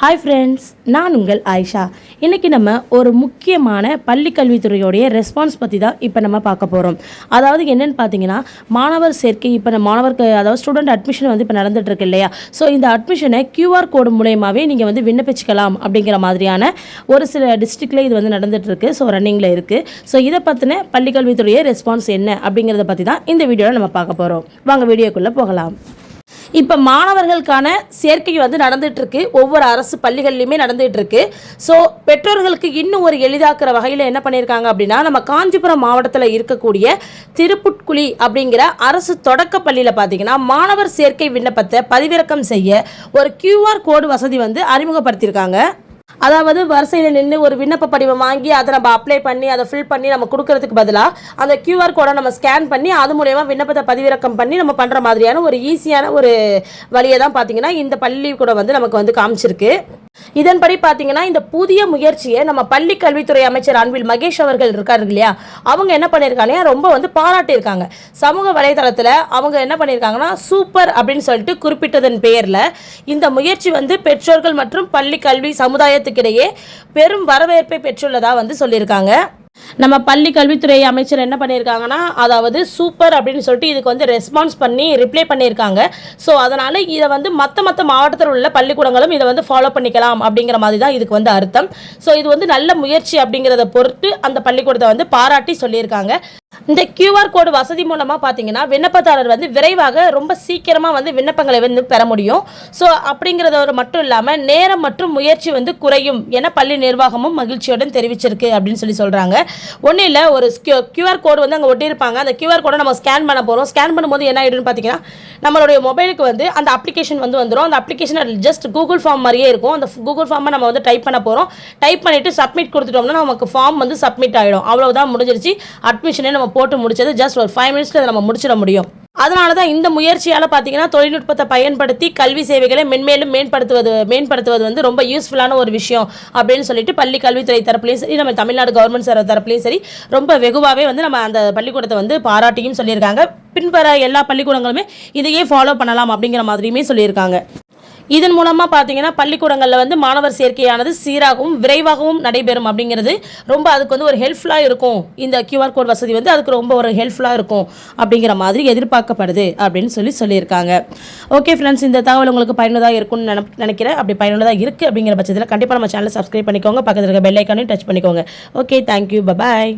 Hi friends, நான் உங்கள் ஆயிஷா. இன்றைக்கி நம்ம ஒரு முக்கியமான பள்ளி கல்வித்துறையோடைய ரெஸ்பான்ஸ் பற்றி தான் இப்போ நம்ம பார்க்க போகிறோம். அதாவது என்னென்னு பார்த்தீங்கன்னா, மாணவர் சேர்க்கை இப்போ மாணவருக்கு அதாவது ஸ்டூடெண்ட் அட்மிஷன் வந்து இப்போ நடந்துகிட்ருக்கு இல்லையா? ஸோ இந்த அட்மிஷனை QR கோடு மூலயமாவே நீங்கள் வந்து விண்ணப்பிச்சுக்கலாம் அப்படிங்கிற மாதிரியான ஒரு சில டிஸ்ட்ரிக்டில் இது வந்து நடந்துகிட்ருக்கு. ஸோ ரன்னிங்கில் இருக்குது. ஸோ இதை பற்றின பள்ளி கல்வித்துறைய ரெஸ்பான்ஸ் என்ன அப்படிங்கிறத பற்றி தான் இந்த வீடியோவில் நம்ம பார்க்க போகிறோம். வாங்க வீடியோக்குள்ளே போகலாம். இப்போ மாணவர்களுக்கான சேர்க்கை வந்து நடந்துகிட்ருக்கு. ஒவ்வொரு அரசு பள்ளிகள்லையுமே நடந்துகிட்ருக்கு. ஸோ பெற்றோர்களுக்கு இன்னும் ஒரு எளிதாக்குற வகையில் என்ன பண்ணியிருக்காங்க அப்படின்னா, நம்ம காஞ்சிபுரம் மாவட்டத்தில் இருக்கக்கூடிய திருப்புட்குழி அப்படிங்கிற அரசு தொடக்க பள்ளியில் பார்த்தீங்கன்னா, மாணவர் சேர்க்கை விண்ணப்பத்தை பதிவிறக்கம் செய்ய ஒரு QR கோடு வசதி வந்து அறிமுகப்படுத்தியிருக்காங்க. அதாவது வரிசையில் நின்று ஒரு விண்ணப்ப படிவம் வாங்கி அதை நம்ம அப்ளை பண்ணி அதை ஃபில் பண்ணி நம்ம கொடுக்கறதுக்கு பதிலாக அந்த QR கோடை நம்ம ஸ்கேன் பண்ணி அது மூலயமா விண்ணப்பத்தை பதிவிறக்கம் பண்ணி நம்ம பண்ணுற மாதிரியான ஒரு ஈஸியான ஒரு வழியை தான் பார்த்தீங்கன்னா இந்த பள்ளிக்கூடம் வந்து நமக்கு வந்து காமிச்சிருக்கு. இதன்படி பார்த்தீங்கன்னா, இந்த புதிய முயற்சியை நம்ம பள்ளி கல்வித்துறை அமைச்சர் அன்பில் மகேஷ் அவர்கள் இருக்காரு இல்லையா, அவங்க என்ன பண்ணியிருக்காங்க, ரொம்ப வந்து பாராட்டியிருக்காங்க. சமூக வலைதளத்தில் அவங்க என்ன பண்ணியிருக்காங்கன்னா, சூப்பர் அப்படின்னு சொல்லிட்டு குறிப்பிட்டதன் பெயரில் இந்த முயற்சி வந்து பெற்றோர்கள் மற்றும் பள்ளி கல்வி சமுதாயத்துக்கிடையே பெரும் வரவேற்பை பெற்றுள்ளதாக வந்து சொல்லியிருக்காங்க. நம்ம பள்ளி கல்வித்துறை அமைச்சர் என்ன பண்ணியிருக்காங்கன்னா, அதாவது சூப்பர் அப்படின்னு சொல்லிட்டு இதுக்கு வந்து ரெஸ்பான்ஸ் பண்ணி ரிப்ளை பண்ணியிருக்காங்க. ஸோ அதனால் இதை வந்து மற்ற மாவட்டத்தில் உள்ள பள்ளிக்கூடங்களும் இதை வந்து ஃபாலோ பண்ணிக்கலாம் அப்படிங்கிற மாதிரி தான் இதுக்கு வந்து அர்த்தம். ஸோ இது வந்து நல்ல முயற்சி அப்படிங்கிறத பொறுத்து அந்த பள்ளிக்கூடத்தை வந்து பாராட்டி சொல்லியிருக்காங்க. இந்த QR கோடு வசதி மூலமாக பார்த்தீங்கன்னா, விண்ணப்பதாரர் வந்து விரைவாக ரொம்ப சீக்கிரமாக வந்து விண்ணப்பங்களை வந்து பெற முடியும். ஸோ அப்படிங்கிறதோட மட்டும் இல்லாமல் நேரம் மற்றும் முயற்சி வந்து குறையும் என பள்ளி நிர்வாகமும் மகிழ்ச்சியுடன் தெரிவிச்சிருக்கு அப்படின்னு சொல்கிறாங்க. ஒன்றும் இல்லை, ஒரு QR கோடு வந்து அங்கே ஒட்டியிருப்பாங்க. அந்த QR கோடை நம்ம ஸ்கேன் பண்ண போகிறோம். ஸ்கேன் பண்ணும்போது என்ன ஆகிடும்னு பார்த்தீங்கன்னா, நம்மளுடைய மொபைலுக்கு வந்து அந்த அப்ளிகேஷன் வந்து வந்துடும். அந்த அப்ளிகேஷன் ஜஸ்ட் கூகுள் ஃபார்ம் மாதிரியே இருக்கும். அந்த கூகுள் ஃபார்மை நம்ம வந்து டைப் பண்ண போகிறோம். டைப் பண்ணிவிட்டு சப்மிட் கொடுத்துட்டோம்னா நமக்கு ஃபார்ம் வந்து சப்மிட் ஆகிடும். அவ்வளோதான், முடிஞ்சிருச்சு. அட்மிஷனே நம்ம போட்டு முடிச்சது ஜஸ்ட் ஒரு 5 மினிட்ஸில் நம்ம முடிச்சிட முடியும். அதனால தான் இந்த முயற்சியால் பார்த்தீங்கன்னா, தொழில்நுட்பத்தை பயன்படுத்தி கல்வி சேவைகளை மென்மேலும் மேம்படுத்துவது வந்து ரொம்ப யூஸ்ஃபுல்லான ஒரு விஷயம் அப்படின்னு சொல்லிட்டு பள்ளி கல்வித்துறை தரப்புலையும் சரி, நம்ம தமிழ்நாடு கவர்மெண்ட் தரப்புலையும் சரி ரொம்ப வெகுவாகவே வந்து நம்ம அந்த பள்ளிக்கூடத்தை வந்து பாராட்டியும் சொல்லியிருக்காங்க. பின்வர எல்லா பள்ளிக்கூடங்களுமே இதையே ஃபாலோ பண்ணலாம் அப்படிங்கிற மாதிரியுமே சொல்லியிருக்காங்க. இதன் மூலமாக பார்த்தீங்கன்னா, பள்ளிக்கூடங்களில் வந்து மாணவர் சேர்க்கையானது சீராகவும் விரைவாகவும் நடைபெறும் அப்படிங்கிறது ரொம்ப அதுக்கு வந்து ஒரு ஹெல்ப்ஃபுல்லாக இருக்கும். இந்த QR கோட் வசதி வந்து அதுக்கு ரொம்ப ஒரு ஹெல்ப்ஃபுல்லாக இருக்கும் அப்படிங்கிற மாதிரி எதிர்பார்க்கப்படுது அப்படின்னு சொல்லியிருக்காங்க. ஓகே ஃப்ரெண்ட்ஸ், இந்த தகவல் உங்களுக்கு பயனுள்ளதாக இருக்கும்னு நினைக்கிறேன். அப்படி பயனுள்ளதாக இருக்குது அப்படிங்கிற பட்சத்தில் கண்டிப்பாக நம்ம சேனலை சப்ஸ்கிரைப் பண்ணிக்கோங்க. பக்கத்தில் இருக்க பெல் ஐக்கானையும் டச் பண்ணிக்கோங்க. ஓகே, தேங்க்யூ, பாய்.